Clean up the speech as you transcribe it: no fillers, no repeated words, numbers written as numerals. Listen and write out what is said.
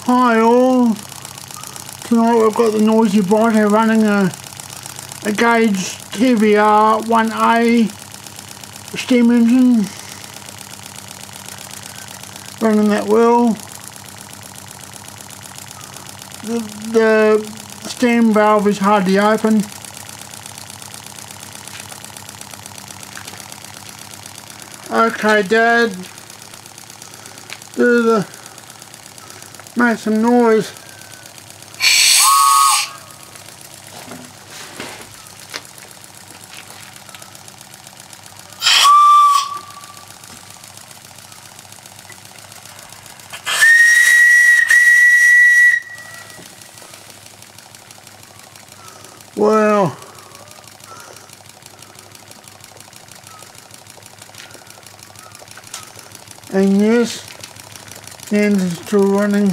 Hi all, tonight we've got the noisy Blighter running a Gage TVR1a steam engine, running that well. The steam valve is hardly open. Okay Dad, make some noise. Well, and yes, the engine's still running.